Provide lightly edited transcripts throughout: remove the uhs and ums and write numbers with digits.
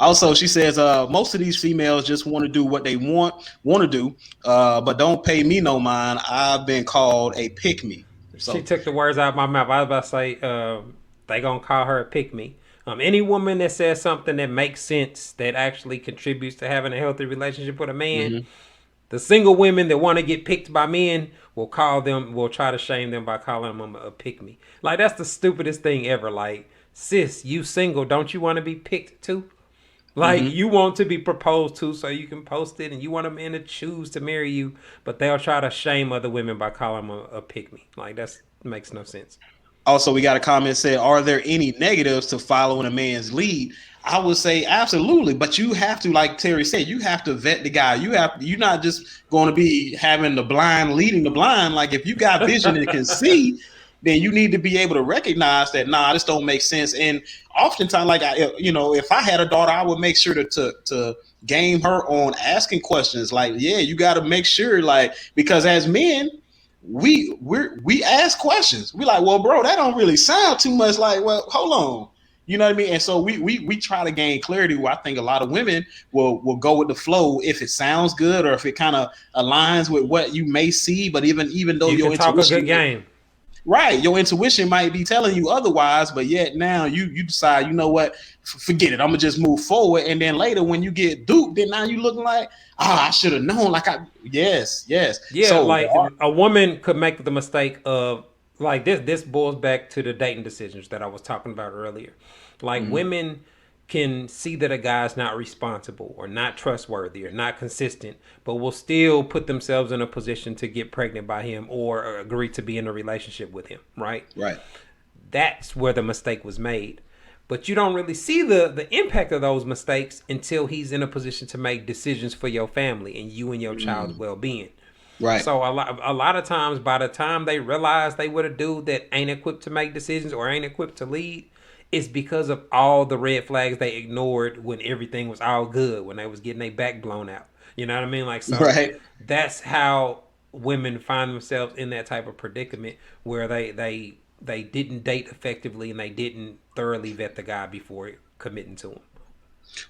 Also, she says, most of these females just want to do what they want to do, but don't pay me no mind. I've been called a pick me. She So, took the words out of my mouth. I was about to say, they gonna call her a pick me. Any woman that says something that makes sense, that actually contributes to having a healthy relationship with a man, mhm. the single women that want to get picked by men will try to shame them by calling them a pick me. Like, that's the stupidest thing ever. Like, sis, you single, don't you want to be picked too? Like, Hmm. you want to be proposed to so you can post it, and you want a man to choose to marry you, but they'll try to shame other women by calling them a pick me. Like, that's makes no sense. Also, we got a comment said, "Are there any negatives to following a man's lead?" I would say absolutely, but you have to, like Terry said, you have to vet the guy. You're not just going to be having the blind leading the blind. Like if you got vision and can see, then you need to be able to recognize that. Nah, this don't make sense. And oftentimes, like if I had a daughter, I would make sure to game her on asking questions. Like, yeah, you got to make sure, like, because as men, we ask questions. We like, well, bro, that don't really sound too much like, well, hold on. You know what I mean? And so we try to gain clarity where I think a lot of women will go with the flow if it sounds good or if it kind of aligns with what you may see. But even though You can your talk a good intuition game. right, your intuition might be telling you otherwise, but yet now you decide, you know what, forget it. I'm gonna just move forward, and then later when you get duped, then now you looking like, I should have known. Like yes. Yeah, So like a woman could make the mistake of, like, this boils back to the dating decisions that I was talking about earlier. Like, mhm. women can see that a guy's not responsible or not trustworthy or not consistent, but will still put themselves in a position to get pregnant by him or agree to be in a relationship with him, right? Right. That's where the mistake was made. But you don't really see the impact of those mistakes until he's in a position to make decisions for your family and you and your child's Mm, well-being. right. So a lot of times, by the time they realize they with a dude that ain't equipped to make decisions or ain't equipped to lead, it's because of all the red flags they ignored when everything was all good, when they was getting their back blown out. You know what I mean? Like, so Right. that's how women find themselves in that type of predicament where they didn't date effectively and they didn't thoroughly vet the guy before committing to him.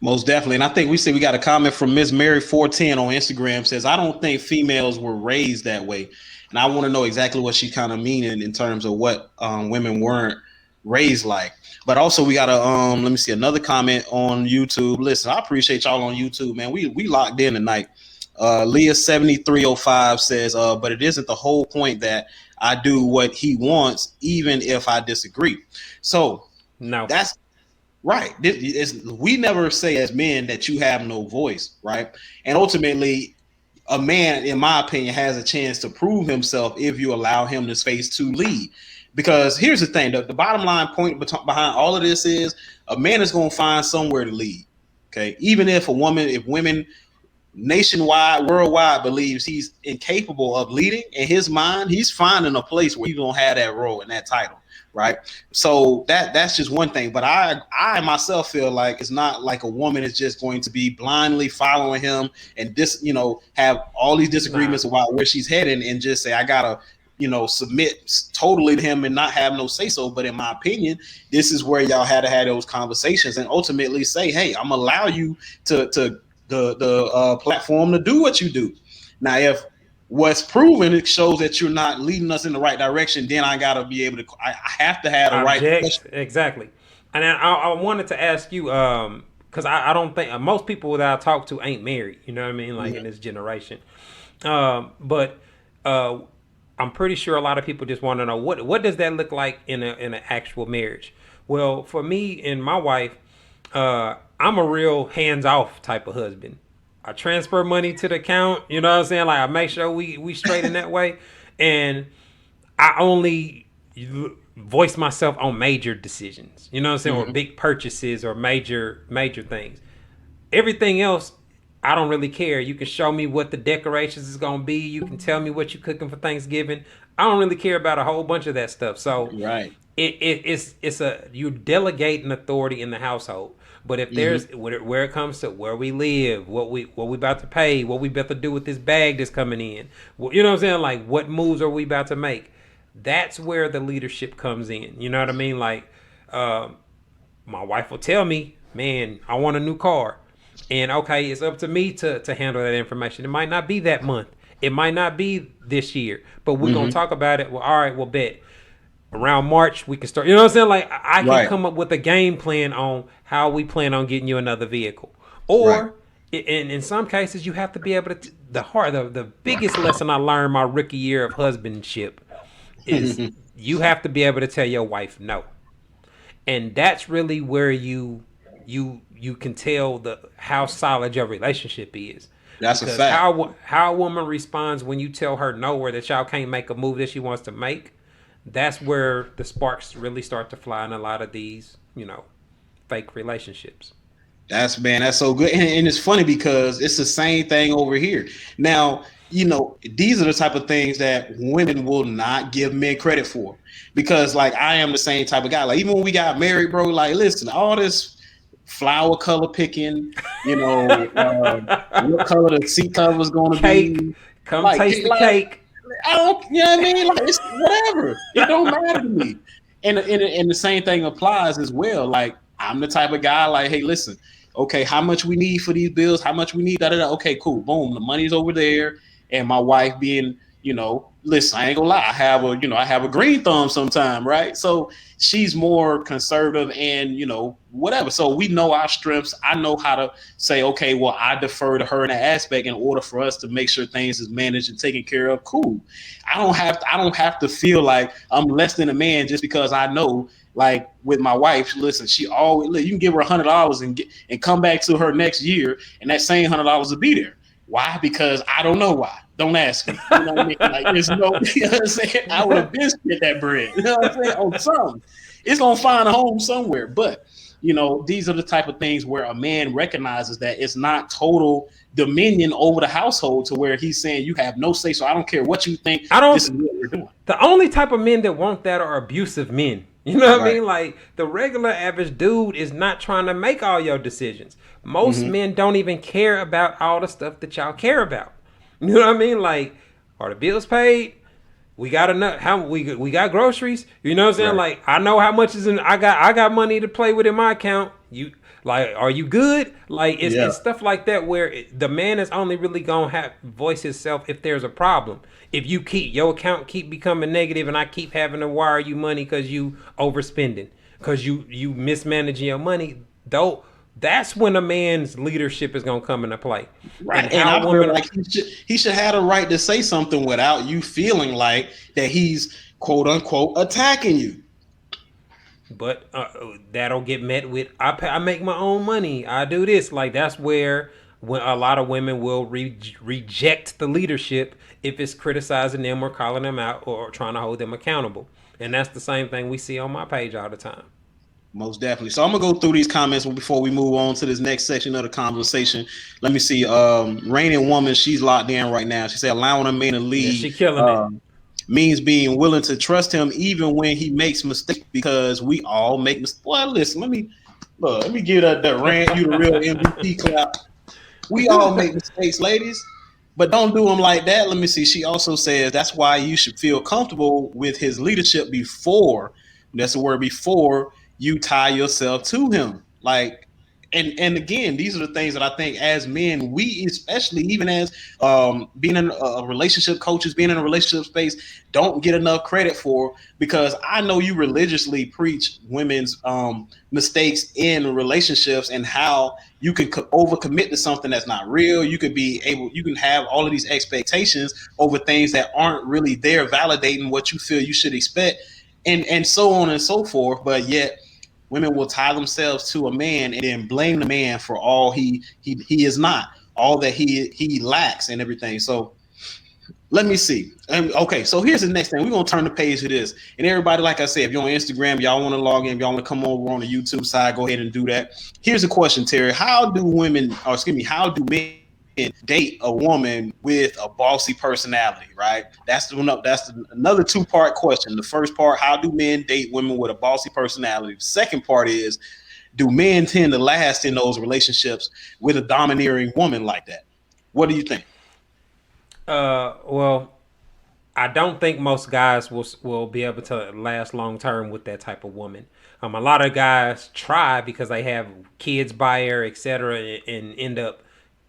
Most definitely. And I think we got a comment from Miss Mary 410 on Instagram says, I don't think females were raised that way. And I want to know exactly what she kind of meaning in terms of what women weren't raised like. But also we got a let me see another comment on YouTube. Listen, I appreciate y'all on YouTube, man. We locked in tonight. Leah 7305 says, but it isn't the whole point that I do what he wants, even if I disagree. So No. that's right. We never say as men that you have no voice, right? And ultimately, a man, in my opinion, has a chance to prove himself if you allow him the space to lead. Because here's the thing: the bottom line point behind all of this is a man is going to find somewhere to lead. Okay, even if women nationwide, worldwide believes he's incapable of leading, in his mind, he's finding a place where he's gonna have that role and that title, right? So that's just one thing. But I myself feel like it's not like a woman is just going to be blindly following him and have all these Nah. disagreements about where she's heading and just say I gotta submit totally to him and not have no say so. But in my opinion, this is where y'all had to have those conversations and ultimately say, hey, I'm allow you to the platform to do what you do. Now, if what's proven it shows that you're not leading us in the right direction, then I gotta be able to. I have to have the right Object question. exactly. And I wanted to ask you, because I don't think most people that I talk to ain't married. You know what I mean? Like, in Mhm. this generation, but uh, I'm pretty sure a lot of people just want to know what does that look like in an actual marriage. Well, for me and my wife, I'm a real hands off type of husband. I transfer money to the account. You know what I'm saying? Like, I make sure we straight in that way, and I only voice myself on major decisions. You know what I'm saying? Or Mhm. big purchases or major things. Everything else, I don't really care. You can show me what the decorations is gonna be. You can tell me what you're cooking for Thanksgiving. I don't really care about a whole bunch of that stuff. So Right. it's a you delegate an authority in the household. But if Mhm. there's where it comes to where we live, what we about to pay, what we about to do with this bag that's coming in, you know what I'm saying? Like, what moves are we about to make? That's where the leadership comes in. You know what I mean? Like, uh, my wife will tell me, man, I want a new car. And okay, it's up to me to handle that information. It might not be that month. It might not be this year, but we're gonna Hmm. talk about it. Well, all right, well, bet around March we can start. You know what I'm saying? Like I can Right. come up with a game plan on how we plan on getting you another vehicle. Right. Or in some cases, you have to be able to. The biggest lesson I learned my rookie year of husbandship is you have to be able to tell your wife no, and that's really where you can tell the how solid your relationship is. That's a Because fact. how a woman responds when you tell her no or that y'all can't make a move that she wants to make, that's where the sparks really start to fly in a lot of these, fake relationships. That's man, that's so good. And it's funny because it's the same thing over here. Now, these are the type of things that women will not give men credit for. Because like I am the same type of guy. Like even when we got married, bro, like listen, all this flower color picking, what color the seat cover is gonna Cake, be. come Like, taste the like cake. I don't, you know what I mean? Like it's whatever. It don't matter to me. And the same thing applies as well. Like I'm the type of guy like, hey, listen, okay, how much we need for these bills? How much we need? Da da da. Okay, cool. Boom, the money's over there. And my wife being, listen, I ain't gonna lie, I have a green thumb sometime, right? So she's more conservative and whatever. So we know our strengths. I know how to say, okay, well, I defer to her in that aspect in order for us to make sure things is managed and taken care of. Cool. I don't have to feel like I'm less than a man just because I know, like with my wife, listen, she always you can give her $100 and come back to her next year and that same $100 will be there. Why? Because I don't know why. Don't ask me. You know what I mean? Like there's no, you know what I'm saying? I would have been spent that bread. You know what I'm saying? On something. It's gonna find a home somewhere. But these are the type of things where a man recognizes that it's not total dominion over the household to where he's saying you have no say. So I don't care what you think. I This don't. is what we're doing. The only type of men that want that are abusive men. You know what I Right. mean? Like the regular average dude is not trying to make all your decisions. Most Mm-hmm. men don't even care about all the stuff that y'all care about. You know what I mean? Like, are the bills paid? We got enough. How we got groceries? You know what I'm saying? Right. Like, I know how much is in. I got money to play with in my account. You like, are you good? Like, it's Yeah. it's stuff like that where the man is only really gonna have voice himself if there's a problem. If you keep your account keep becoming negative and I keep having to wire you money because you overspending, because you mismanaging your money, though, that's when a man's leadership is gonna come into play, Right. and And how I feel women. like he should have the right to say something without you feeling like that he's quote unquote attacking you. But that'll get met with I make my own money. I do this. Like that's where when a lot of women will reject the leadership if it's criticizing them or calling them out or trying to hold them accountable. And that's the same thing we see on my page all the time. Most definitely. So I'm gonna go through these comments before we move on to this next section of the conversation. Let me see. Reigning woman, she's locked in right now. She said allowing a man to Yeah, lead she killing it. uh, means being willing to trust him even when he makes mistakes because we all make mistakes. Well, listen, let me give that rant. You the real MVP clap. We all make mistakes, ladies, but don't do them like that. Let me see. She also says that's why you should feel comfortable with his leadership before. That's the word before you tie yourself to him. Like, and again, these are the things that I think as men, we especially even as being in a relationship coaches, being in a relationship space, don't get enough credit for because I know you religiously preach women's mistakes in relationships and how you can overcommit to something that's not real. You can have all of these expectations over things that aren't really there, validating what you feel you should expect, and so on and so forth. But yet, women will tie themselves to a man and then blame the man for all he is not, all that he lacks, and everything. So let me see. Okay, so here's the next thing. We're gonna turn the page to this. And everybody, like I said, if you're on Instagram, y'all want to log in, y'all want to come over on the YouTube side, go ahead and do that. Here's a question, Terry. How do men date a woman with a bossy personality, right? Another two-part question. The first part, how do men date women with a bossy personality? The second part is, do men tend to last in those relationships with a domineering woman like that? What do you think? Well, I don't think most guys will be able to last long term with that type of woman. A lot of guys try because they have kids by her, etc., and end up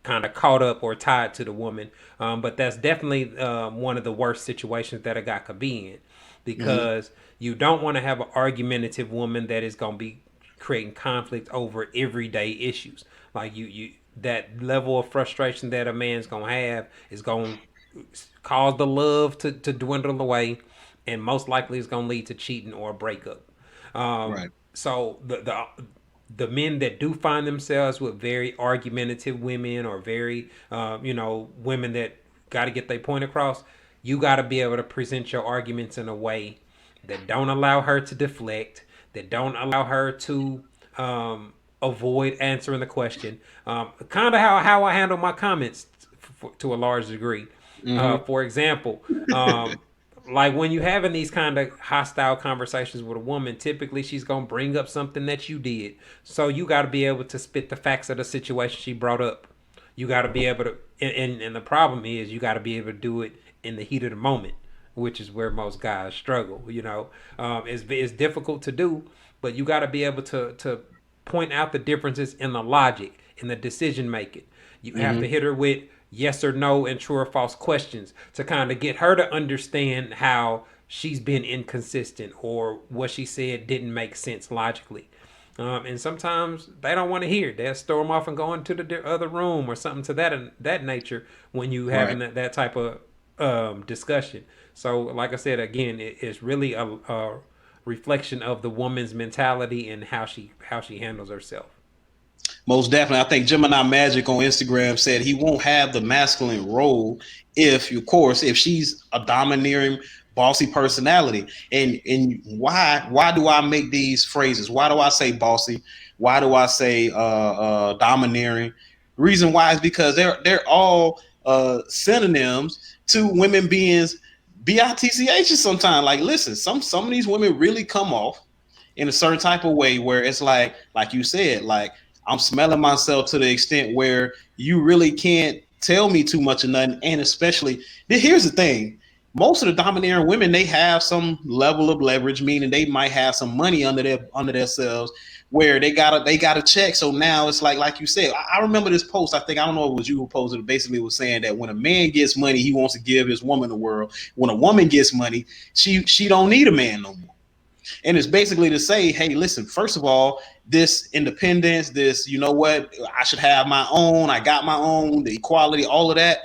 kind of caught up or tied to the woman. But that's definitely one of the worst situations that a guy could be in, Hmm. because you don't want to have an argumentative woman that is going to be creating conflict over everyday issues. Like you that level of frustration that a man's gonna have is gonna cause the love to dwindle away, and most likely it's gonna lead to cheating or a breakup. Right. So the men that do find themselves with very argumentative women, or very women that got to get their point across, you got to be able to present your arguments in a way that don't allow her to deflect, that don't allow her to avoid answering the question. Kind of how I handle my comments to a large degree. Hmm. For example, like when you having these kind of hostile conversations with a woman, typically she's gonna bring up something that you did. So you got to be able to spit the facts of the situation she brought up. You got to be able to, and the problem is you got to be able to do it in the heat of the moment, which is where most guys struggle. It's difficult to do, but you got to be able to point out the differences in the logic, in the decision making. You have to Hmm. hit her with yes or no and true or false questions to kind of get her to understand how she's been inconsistent, or what she said didn't make sense logically. And sometimes they don't want to hear it. They'll storm off and go into the other room or something to that nature when you having Right. that type of discussion. So, like I said again, it's really a reflection of the woman's mentality and how she handles herself. Most definitely. I think Gemini Magic on Instagram said he won't have the masculine role if, of course, if she's a domineering, bossy personality. And why do I make these phrases? Why do I say bossy? Why do I say domineering? The reason why is because they're all synonyms to women being bitchs sometimes. Like, listen, some of these women really come off in a certain type of way where it's like you said, like I'm smelling myself to the extent where you really can't tell me too much of nothing. And especially, here's the thing: most of the domineering women, they have some level of leverage, meaning they might have some money under themselves where they got a check. So now it's like you said, I remember this post. I don't know if it was you who posted it. Basically, was saying that when a man gets money, he wants to give his woman the world. When a woman gets money, she don't need a man no more. And it's basically to say, hey, listen, first of all, this independence, this, you know what, I should have my own, I got my own, the equality, all of that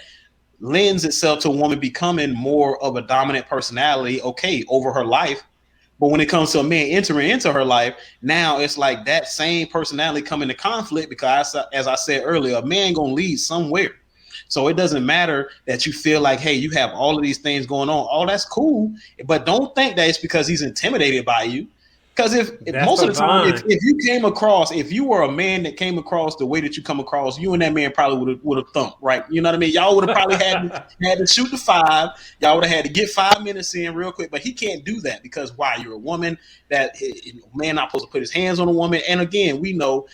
lends itself to a woman becoming more of a dominant personality, okay, over her life. But when it comes to a man entering into her life, now it's like that same personality come into conflict because, as I said earlier, a man gonna lead somewhere. So it doesn't matter that you feel like, hey, you have all of these things going on. All that's cool, but don't think that it's because he's intimidated by you. Because if That's most the of the time, if, line. if you came across, if you were a man that came across the way that you come across, you and that man probably would have thumped, right? You know what I mean? Y'all would have probably had to shoot the five. Y'all would have had to get 5 minutes in real quick, but he can't do that because why? You're a woman. That man not supposed to put his hands on a woman. And again, we know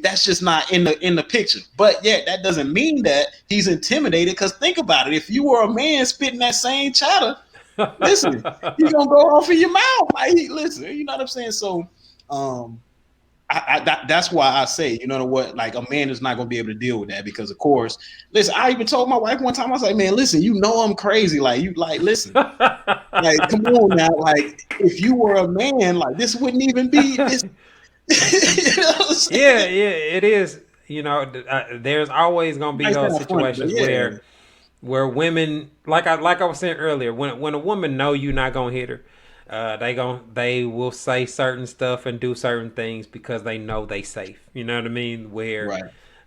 that's just not in the picture. But yet that doesn't mean that he's intimidated. Because think about it: if you were a man spitting that same chatter, listen, you're gonna go off in your mouth. Like, listen, you know what I'm saying? So, um, that's why I say, you know what, like a man is not gonna be able to deal with that because, of course, listen. I even told my wife one time, I was like, man, listen, you know I'm crazy. Like, you like, listen, like, come on now, like, if you were a man, like, this wouldn't even be this. You know what I'm Yeah, saying? yeah, it is. There's always gonna be Might those sound funny, but situations yeah, where women, like I was saying earlier, when a woman know you're not gonna hit her, they will say certain stuff and do certain things because they know they safe. You know what I mean? Where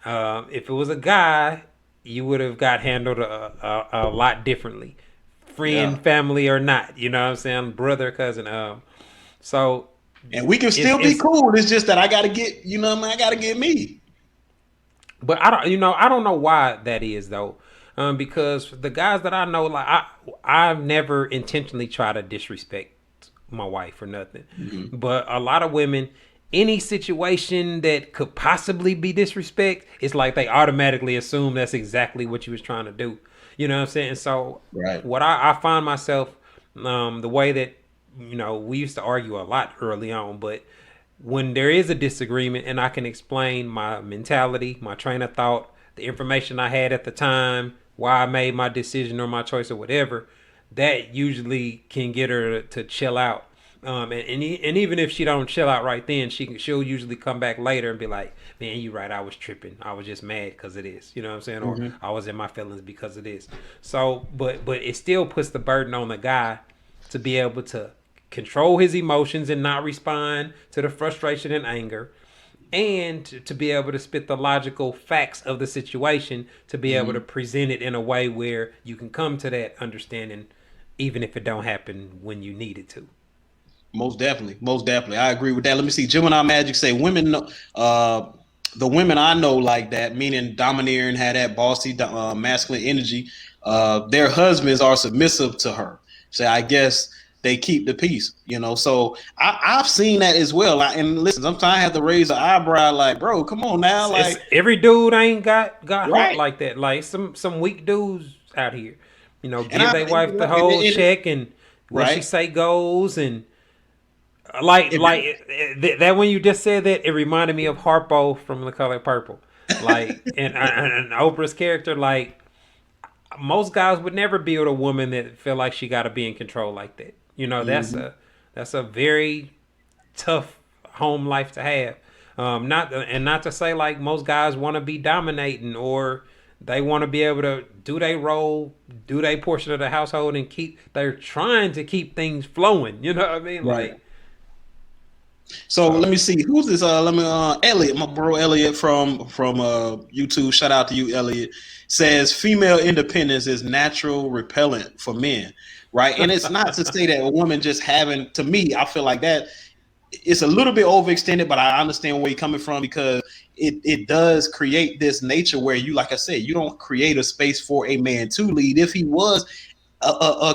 right, if it was a guy, you would have got handled a lot differently, yeah. friend, family or not. You know what I'm saying? Brother, cousin. So And we can it's still be it's cool. It's just that I got to get, I got to get me. But I don't know why that is though, because the guys that I know, like I've never intentionally tried to disrespect my wife or nothing, Mm-hmm. but a lot of women, any situation that could possibly be disrespect, it's like they automatically assume that's exactly what you was trying to do. You know what I'm saying? So Right. what I find myself, the way that we used to argue a lot early on, but when there is a disagreement and I can explain my mentality, my train of thought, the information I had at the time, why I made my decision or my choice or whatever, that usually can get her to chill out. And even if she don't chill out right then, she'll usually come back later and be like, "Man, you right. I was tripping. I was just mad because of this. You know what I'm saying? Or Mm-hmm. I was in my feelings because of this." So, but it still puts the burden on the guy to be able to control his emotions and not respond to the frustration and anger, and to be able to spit the logical facts of the situation, to be able to Mm-hmm. present it in a way where you can come to that understanding, even if it don't happen when you need it to. Most definitely, most definitely. I agree with that. Let me see. Gemini Magic say women, the women I know like that, meaning domineering, had that bossy, masculine energy. Their husbands are submissive to her. So I guess they keep the peace, you know. So I've seen that as well. And listen, sometimes I have to raise an eyebrow, like, bro, come on now, It's like, every dude ain't got heart right, like that. Like some weak dudes out here, and give their wife the whole check and what she right, say goes, and if that when you just said that, it reminded me of Harpo from The Color Purple, like and Oprah's character. Like most guys would never be with a woman that feel like she got to be in control like that. mhm. That's a very tough home life to have. Not to say like most guys want to be dominating or they want to be able to do their role, do their portion of the household, and keep. They're trying to keep things flowing. You know what I mean? Right. Like So let so. me see who's this. Let me Elliot, my bro Elliot from YouTube. Shout out to you, Elliot. Says female independence is natural repellent for men, right? And it's not to say that a woman just having. To me, I feel like that it's a little bit overextended, but I understand where you're coming from because it does create this nature where you, like I said, you don't create a space for a man to lead. If he was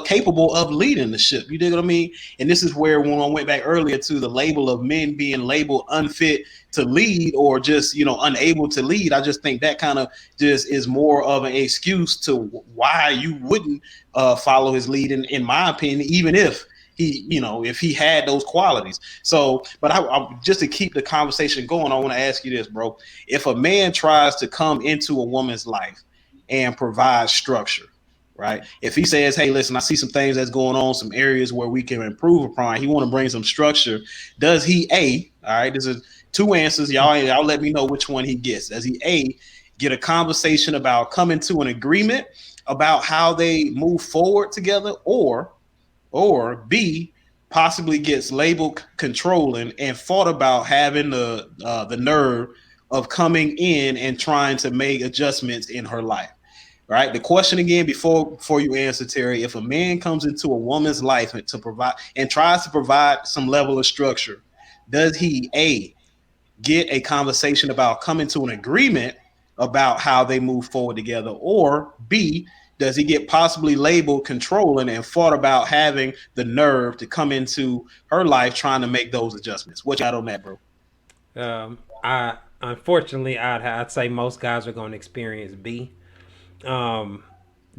capable of leading the ship. You dig what I mean? And this is where when I went back earlier to the label of men being labeled unfit to lead or just unable to lead. I just think that kind of just is more of an excuse to why you wouldn't follow his lead. In my opinion, even if if he had those qualities. So, but I just to keep the conversation going, I want to ask you this, bro. If a man tries to come into a woman's life and provide structure, right? If he says, "Hey, listen, I see some things that's going on, some areas where we can improve upon," he want to bring some structure. Does he all right? This is two answers, y'all. Let me know which one he gets. Does he get a conversation about coming to an agreement about how they move forward together, or B, possibly gets labeled controlling and thought about having the nerve of coming in and trying to make adjustments in her life. Right. The question again before you answer, Terry, if a man comes into a woman's life to provide and tries to provide some level of structure, does he get a conversation about coming to an agreement about how they move forward together, or B, does he get possibly labeled controlling and thought about having the nerve to come into her life trying to make those adjustments? What you got on that, bro? I unfortunately I'd say most guys are going to experience B. Um,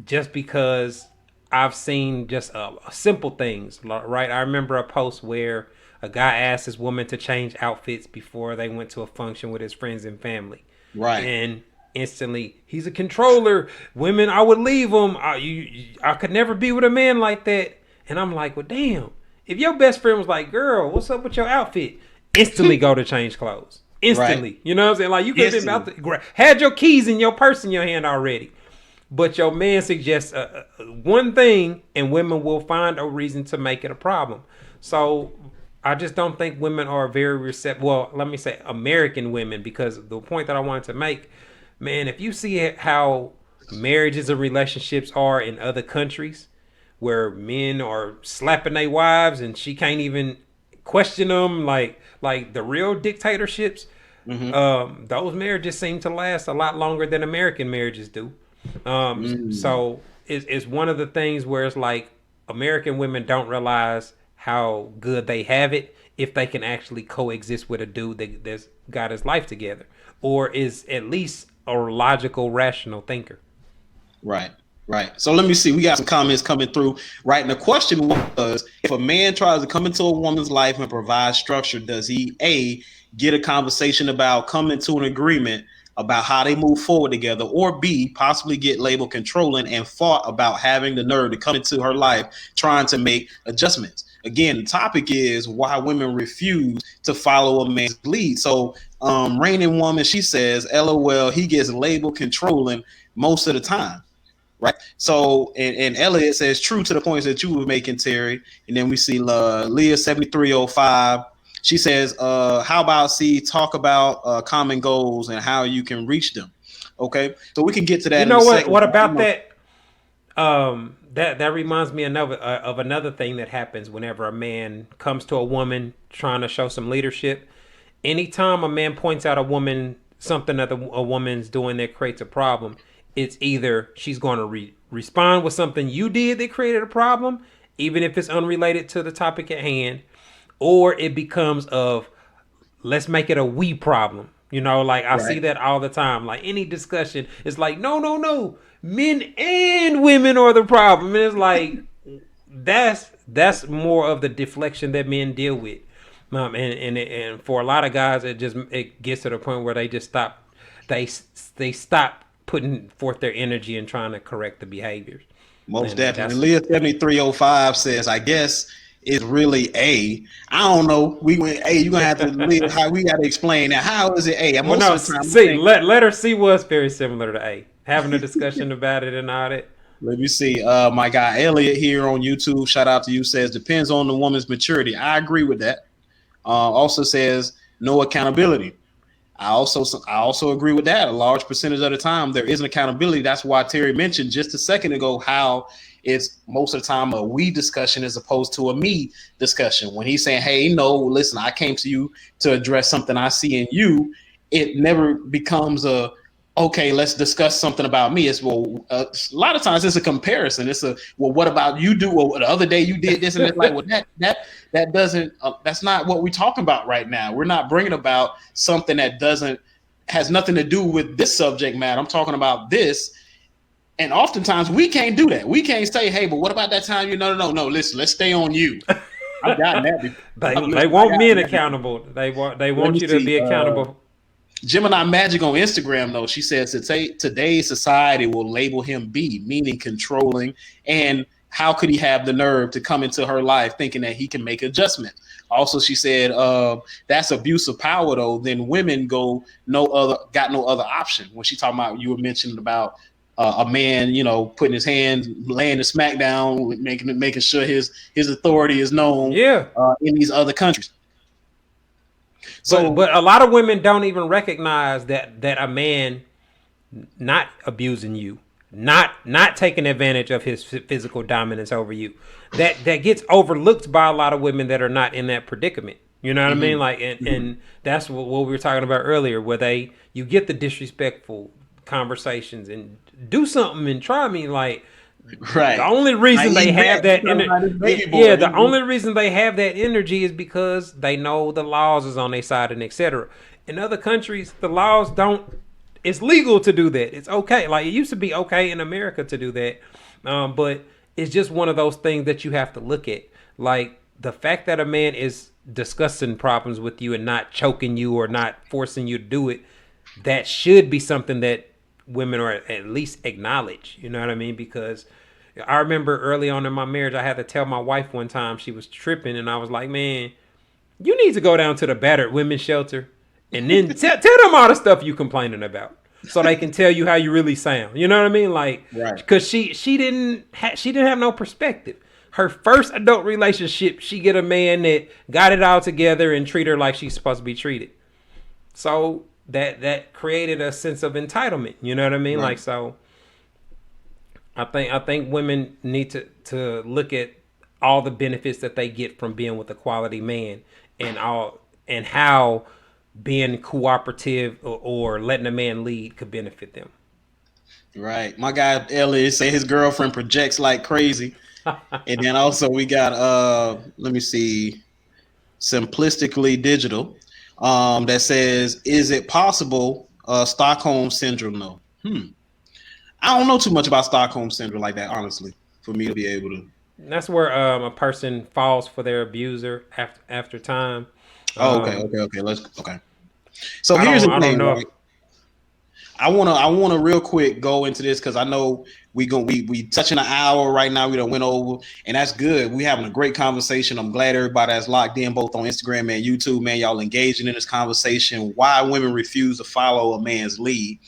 just because I've seen just simple things, right? I remember a post where a guy asked his woman to change outfits before they went to a function with his friends and family, Right. and instantly he's a controller. Women, I would leave him. I could never be with a man like that. And I'm like, well, damn. If your best friend was like, "Girl, what's up with your outfit?" Instantly go to change clothes. Right. Instantly, you know what I'm saying? Like you could have been about Instantly. to had your keys in your purse in your hand already. But your man suggests one thing, and women will find a reason to make it a problem. So I just don't think women are very receptive. Well, let me say American women, because the point that I wanted to make, man, if you see how marriages and relationships are in other countries, where men are slapping their wives and she can't even question them, like the real dictatorships, Mm-hmm. those marriages seem to last a lot longer than American marriages do. Mm. So it's one of the things where it's like American women don't realize how good they have it if they can actually coexist with a dude that's got his life together or is at least a logical, rational thinker. Right. Right. So let me see. We got some comments coming through. Right. And the question was, if a man tries to come into a woman's life and provide structure, does he A, get a conversation about coming to an agreement about how they move forward together, or B, possibly get labeled controlling and fought about having the nerve to come into her life trying to make adjustments? Again, the topic is why women refuse to follow a man's lead. So reigning woman, she says, LOL, he gets labeled controlling most of the time. Right. So, and Elliot says, true to the points that you were making, Terry. And then we see Leah 7305. She says, how about talk about common goals and how you can reach them? Okay. So we can get to You that in know a what? second. What about that? That reminds me of another thing that happens whenever a man comes to a woman trying to show some leadership. Anytime a man points out a woman something that a woman's doing that creates a problem, it's either she's going to respond with something you did that created a problem, even if it's unrelated to the topic at hand, or it becomes of let's make it a we problem. You know, like I see Right. that all the time. Like any discussion, it's like, no, no, no. Men and women are the problem. And it's like that's more of the deflection that men deal with. And for a lot of guys, it gets to the point where they just stop. They they stop putting forth their energy and trying to correct the behaviors. Most And definitely. that's Leah 7305 says, I guess it's really A. I don't know. We went A. You're gonna have to Leah, how we gotta explain that. How is it A? And well, most no. of the time I See, think let her see was very similar to A. Having a discussion about it and all that. let me see. My guy Elliot here on YouTube, shout out to you, says depends on the woman's maturity. I agree with that. Also says no accountability. I also agree with that. A large percentage of the time there isn't accountability. That's why Terry mentioned just a second ago how it's most of the time a we discussion as opposed to a me discussion. When he's saying, "Hey, no, listen, I came to you to address something I see in you," it never becomes a okay, let's discuss something about me. It's a lot of times it's a comparison. It's a well, what about you do? Well, the other day you did this, and it's like, well, that doesn't that's not what we're talking about right now. We're not bringing about something that doesn't has nothing to do with this subject matter. I'm talking about this, and oftentimes we can't do that. We can't say, hey, but what about that time? You no. Listen, let's stay on you. I've gotten that before. They Listen, I want got men that before. accountable. They Let want me you to see. be accountable. Gemini Magic on Instagram, though, she says today's society will label him B, meaning controlling. And how could he have the nerve to come into her life thinking that he can make adjustments? Also, she said that's abuse of power, though. Then women got no other option. When she talking about, you were mentioning about a man, putting his hand, laying the smack down, making sure his authority is known Yeah. in these other countries. But So a lot of women don't even recognize that a man not abusing you, not taking advantage of his physical dominance over you, that gets overlooked by a lot of women that are not in that predicament. You know what I mean? mhm, Like, and that's what we were talking about earlier, where you get the disrespectful conversations and do something and try me like. The right. only Like reason they he have back. You that talking about this baby yeah, boy. the only reason they have that energy is because they know the laws is on their side and etc. In other countries, the laws don't. It's legal to do that. It's okay. Like it used to be okay in America to do that, but it's just one of those things that you have to look at. Like the fact that a man is discussing problems with you and not choking you or not forcing you to do it, that should be something that women are at least acknowledge. You know what I mean? Because I remember early on in my marriage, I had to tell my wife one time she was tripping, and I was like, "Man, you need to go down to the battered women's shelter, and then tell them all the stuff you complaining about, so they can tell you how you really sound." You know what I mean? Like, Right. because she didn't have no perspective. Her first adult relationship, she get a man that got it all together and treat her like she's supposed to be treated. So that created a sense of entitlement. You know what I mean? Right. Like so. I think women need to look at all the benefits that they get from being with a quality man and how being cooperative or letting a man lead could benefit them. Right. My guy Elliot say his girlfriend projects like crazy. And then also we got let me see, simplistically digital. That says, is it possible Stockholm syndrome? No. I don't know too much about Stockholm syndrome like that, honestly, for me to be able to. That's where a person falls for their abuser after time. Oh, okay, Um, okay, okay. Let's okay. So here's the I don't thing, know if right? I wanna real quick go into this because I know we touching an hour right now. We don't went over, and that's good. We having a great conversation. I'm glad everybody that's locked in both on Instagram and YouTube. Man, y'all engaging in this conversation. Why women refuse to follow a man's lead.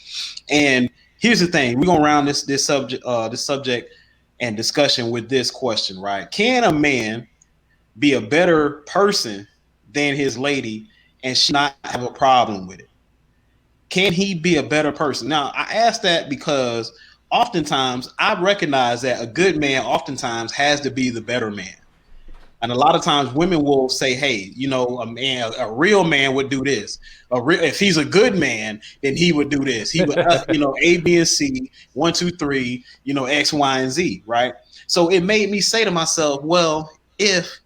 And here's the thing: we're gonna round this subject and discussion with this question, right? Can a man be a better person than his lady and she not have a problem with it? Can he be a better person? Now, I ask that because oftentimes I recognize that a good man oftentimes has to be the better man. And a lot of times women will say, hey, a real man would do this. If he's a good man, then he would do this. He would, A, B, and C, one, two, three, X, Y, and Z, right? So it made me say to myself, well, if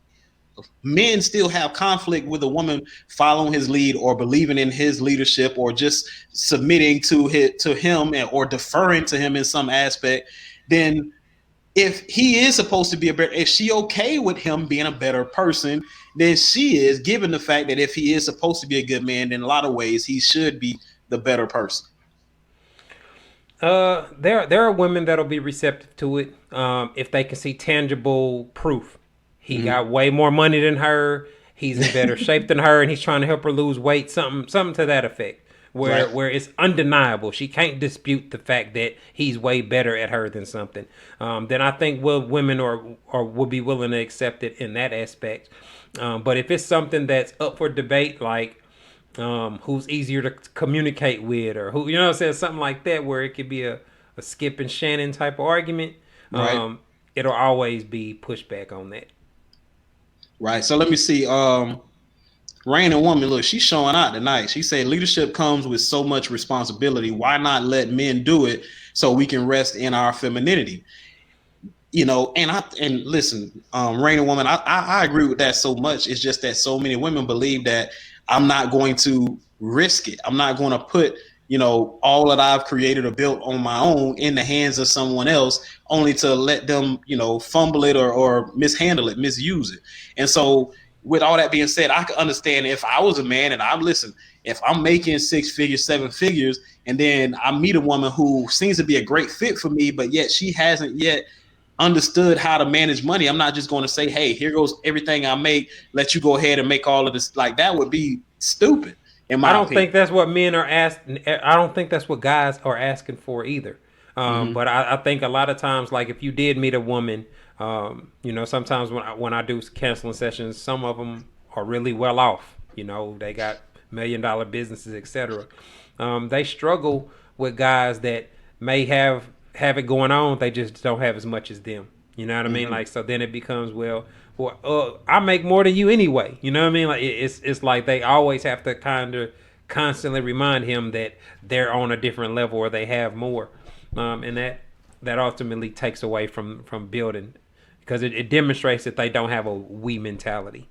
men still have conflict with a woman following his lead or believing in his leadership or just submitting to him or deferring to him in some aspect, then if he is supposed to be if she okay with him being a better person than she is, given the fact that if he is supposed to be a good man, then in a lot of ways he should be the better person. there are women that'll be receptive to it if they can see tangible proof. He Mm-hmm. got way more money than her. He's in better shape than her, and he's trying to help her lose weight. Something to that effect, Right. where it's undeniable. She can't dispute the fact that he's way better at her than something. Then I think women or will be willing to accept it in that aspect. But if it's something that's up for debate, like who's easier to communicate with, or who, what I'm saying, something like that, where it could be a Skip and Shannon type of argument, Right. it'll always be pushback on that. Right. So let me see. Rain and Woman, look, she's showing out tonight. She said leadership comes with so much responsibility. Why not let men do it so we can rest in our femininity? And listen, Rain and Woman, I agree with that so much. It's just that so many women believe that I'm not going to risk it. I'm not going to put all that I've created or built on my own in the hands of someone else, only to let them fumble it or mishandle it, misuse it. And so, with all that being said, I can understand if I was a man and if I'm making 6 figures, 7 figures, and then I meet a woman who seems to be a great fit for me, but yet she hasn't yet understood how to manage money. I'm not just going to say, hey, here goes everything I make, let you go ahead and make all of this. Like, that would be stupid, in I my don't opinion. think that's what men are asking. I don't think that's what guys are asking for either. Mm-hmm. But I think a lot of times, like if you did meet a woman, sometimes when I do counseling sessions, some of them are really well off. They got $1 million businesses, etc. They struggle with guys that may have it going on. They just don't have as much as them. You know what I mean? Mm-hmm. Like, so then it becomes, I make more than you anyway. You know what I mean? Like it's like they always have to kind of constantly remind him that they're on a different level or they have more, and that ultimately takes away from building, because it demonstrates that they don't have a we mentality.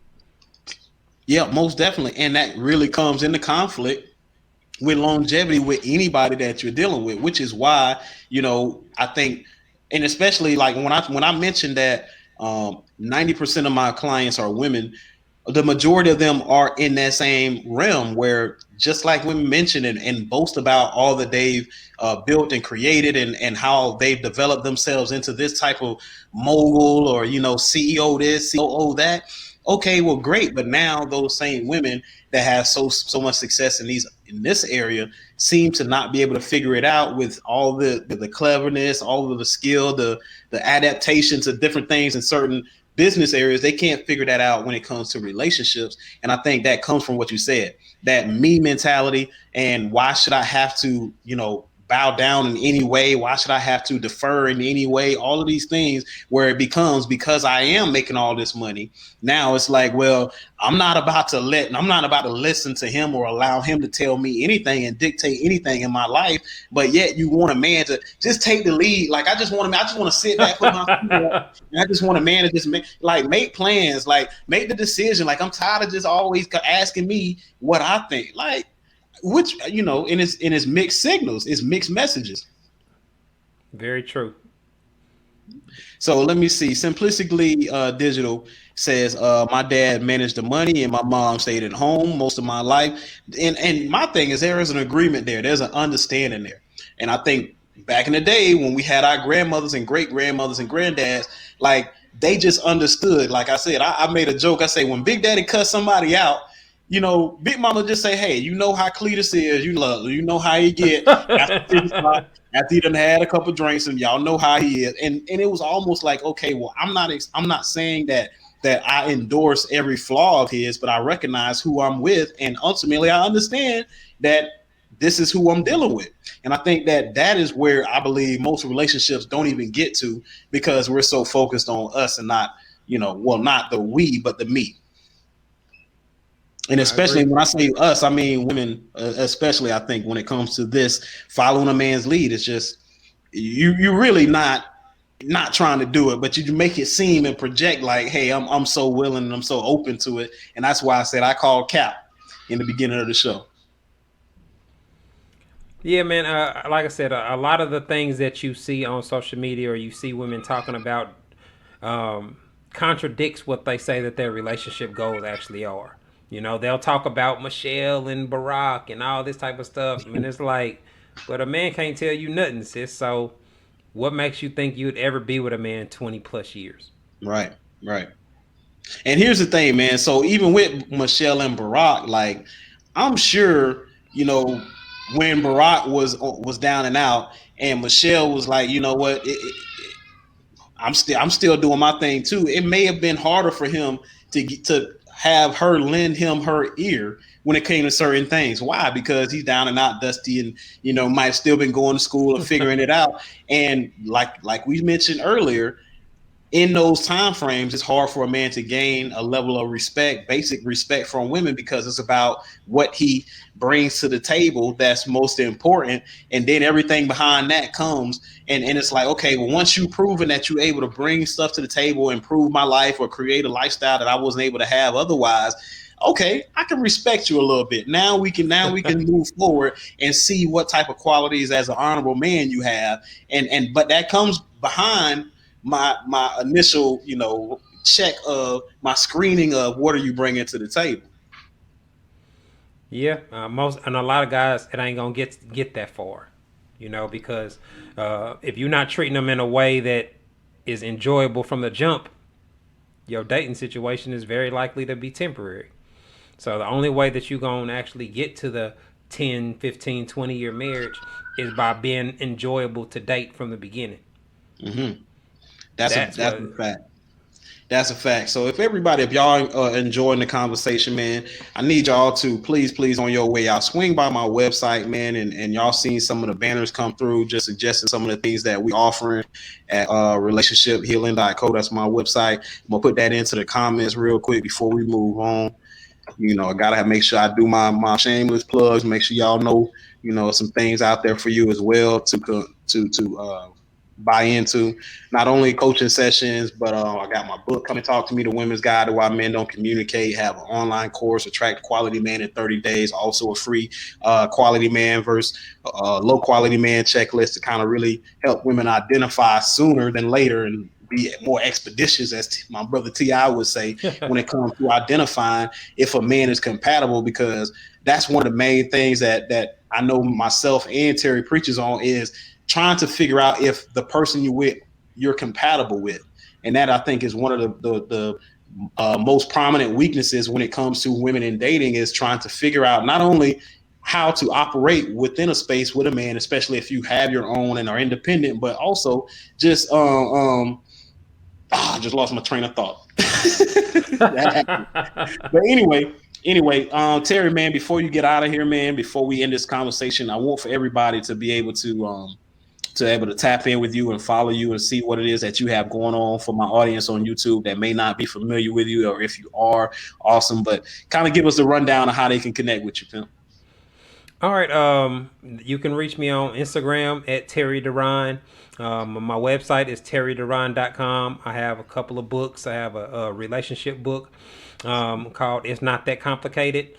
Yeah, most definitely. And that really comes into conflict with longevity with anybody that you're dealing with, which is why, I think, and especially like when I mentioned that 90% of my clients are women, the majority of them are in that same realm where, just like women mentioned and boast about all that they've built and created, and how they've developed themselves into this type of mogul, or CEO this, COO that. Okay, well, great, but now those same women that have so much success in this area seem to not be able to figure it out with all the cleverness, all of the skill, the adaptation to different things in certain business areas. They can't figure that out when it comes to relationships. And I think that comes from what you said, that me mentality. And why should I have to bow down in any way? Why should I have to defer in any way? All of these things, where it becomes, because I am making all this money, now it's like, well, I'm not about to listen to him or allow him to tell me anything and dictate anything in my life. But yet you want a man to just take the lead. Like, I just want to sit back, put my feet up, and I just want a man to just make plans, like make the decision. Like, I'm tired of just always asking me what I think. Like, which, in its mixed signals, it's mixed messages. Very true. So let me see. Simplistically Digital says, my dad managed the money and my mom stayed at home most of my life. And my thing is there is an agreement there. There's an understanding there. And I think back in the day when we had our grandmothers and great grandmothers and granddads, like they just understood. Like I said, I made a joke. I say when Big Daddy cussed somebody out, Big Mama just say, "Hey, you know how Cletus is. You know how he get after 6 o'clock, after he done had a couple drinks, and y'all know how he is." And it was almost like, okay, well, I'm not saying that I endorse every flaw of his, but I recognize who I'm with, and ultimately I understand that this is who I'm dealing with. And I think that is where I believe most relationships don't even get to because we're so focused on us and not, well, not the we, but the me. And I agree. especially when I say us, I mean women, especially. I think when it comes to this, following a man's lead, it's just you really not trying to do it, but you make it seem and project like, hey, I'm so willing and I'm so open to it, and that's why I said I called Cap in the beginning of the show. Yeah, man. Like I said, a lot of the things that you see on social media or you see women talking about um, contradicts what they say that their relationship goals actually are. You know, they'll talk about Michelle and Barack and all this type of stuff. I mean, it's like, but a man can't tell you nothing, sis. So, what makes you think you'd ever be with a man 20 plus years? Right, right. And here's the thing, man. So even with Michelle and Barack, like I'm sure, you know, when Barack was down and out, and Michelle was like, you know what, I'm still doing my thing too. It may have been harder for him to have her lend him her ear when it came to certain things. Why? Because he's down and out, dusty, and might have still been going to school and figuring it out. And like we mentioned earlier, in those time frames, it's hard for a man to gain a level of respect, basic respect from women, because it's about what he brings to the table that's most important. And then everything behind that comes. And it's like, okay, well, once you've proven that you're able to bring stuff to the table, improve my life, or create a lifestyle that I wasn't able to have otherwise, okay, I can respect you a little bit. Now we can move forward and see what type of qualities as an honorable man you have. And but that comes behind my initial, check of my screening of what are you bringing to the table. Yeah, most and a lot of guys, it ain't gonna get that far, because if you're not treating them in a way that is enjoyable from the jump, your dating situation is very likely to be temporary. So the only way that you're going to actually get to the 10, 15, 20-year marriage is by being enjoyable to date from the beginning. Mm-hmm. That's a That's that's what. a fact. That's a fact. So if y'all enjoying the conversation, man, I need y'all to please on your way out, swing by my website, man, and y'all seen some of the banners come through, just suggesting some of the things that we offering at relationshiphealing.co. That's my website. I'm gonna put that into the comments real quick before we move on. I gotta make sure I do my shameless plugs. Make sure y'all know, some things out there for you as well to buy into. Not only coaching sessions, but I got my book, Come and Talk to Me, the Women's Guide to Why Men Don't Communicate. Have an online course, Attract Quality Man in 30 Days. Also a free quality man versus low quality man checklist to kind of really help women identify sooner than later and be more expeditious, as my brother Ti would say, when it comes to identifying if a man is compatible, because that's one of the main things that I know myself and Terry preaches on is trying to figure out if the person you're compatible with. And that I think is one of the most prominent weaknesses when it comes to women in dating, is trying to figure out not only how to operate within a space with a man, especially if you have your own and are independent, but also just I just lost my train of thought. But anyway, Terry, man, before you get out of here, man, before we end this conversation, I want for everybody to be able to tap in with you and follow you and see what it is that you have going on, for my audience on YouTube that may not be familiar with you, or if you are, awesome. But kind of give us a rundown of how they can connect with you, Pimp. All right. You can reach me on Instagram at Terry Duran. My website is terryduran.com. I have a couple of books. I have a relationship book called It's Not That Complicated.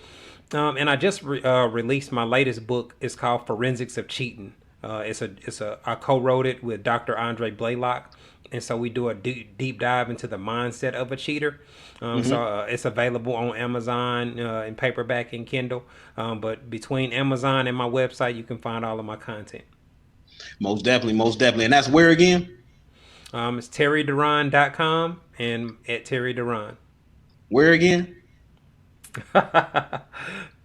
And I just released my latest book. It's called Forensics of Cheating. I co-wrote it with Dr. Andre Blaylock, and so we do a deep dive into the mindset of a cheater. Hmm. It's available on Amazon in paperback and Kindle. But between Amazon and my website, you can find all of my content. Most definitely, most definitely. And that's where again? It's terryduran.com and at Terry Duran. Where again?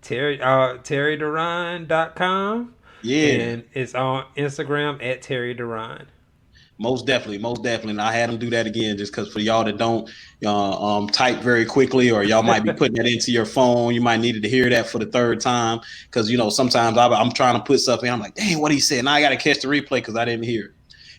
TerryDuran.com, Yeah. and it's on Instagram at Terry Duran. Most definitely, most definitely. And I had them do that again just because for y'all that don't type very quickly, or y'all might be putting that into your phone, you might needed to hear that for the third time because sometimes I'm trying to put something, I'm like, dang, what he said. Now I got to catch the replay because I didn't hear it.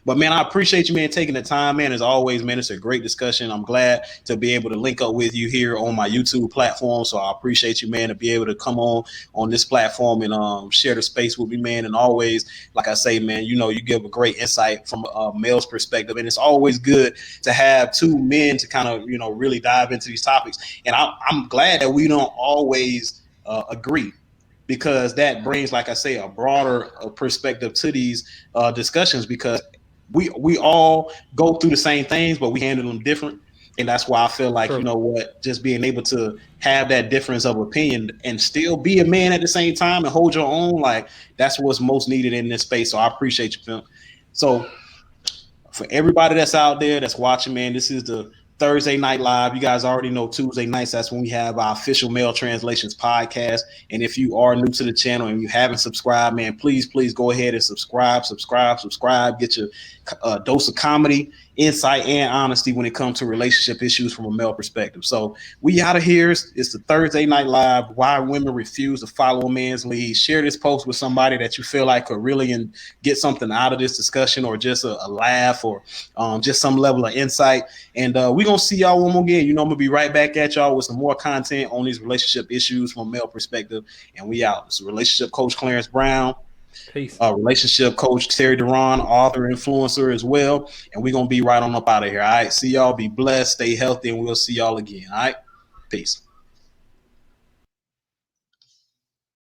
But man, I appreciate you, man, taking the time, man. As always, man, it's a great discussion. I'm glad to be able to link up with you here on my YouTube platform. So I appreciate you, man, to be able to come on this platform and share the space with me, man. And always, like I say, man, you give a great insight from a male's perspective, and it's always good to have two men to kind of really dive into these topics. And I'm glad that we don't always agree because that brings, like I say, a broader perspective to these discussions because we all go through the same things, but we handle them different. And that's why I feel like, True. just being able to have that difference of opinion and still be a man at the same time and hold your own, like that's what's most needed in this space. So I appreciate you, Phil. So for everybody that's out there that's watching, man, this is the Thursday Night Live. You guys already know Tuesday nights, that's when we have our official Male Translations podcast. And if you are new to the channel and you haven't subscribed, man, please go ahead and subscribe. Get your dose of comedy, insight, and honesty when it comes to relationship issues from a male perspective. So we out of here. It's the Thursday Night Live. Why women refuse to follow a man's lead. Share this post with somebody that you feel like could really get something out of this discussion, or just a laugh, or just some level of insight. And we're going to see y'all one more again. I'm going to be right back at y'all with some more content on these relationship issues from a male perspective. And we out. It's relationship coach Clarence Brown, Peace. relationship coach Terry Duran, author, influencer as well. And we're going to be right on up out of here. All right. See y'all. Be blessed. Stay healthy. And we'll see y'all again. All right. Peace.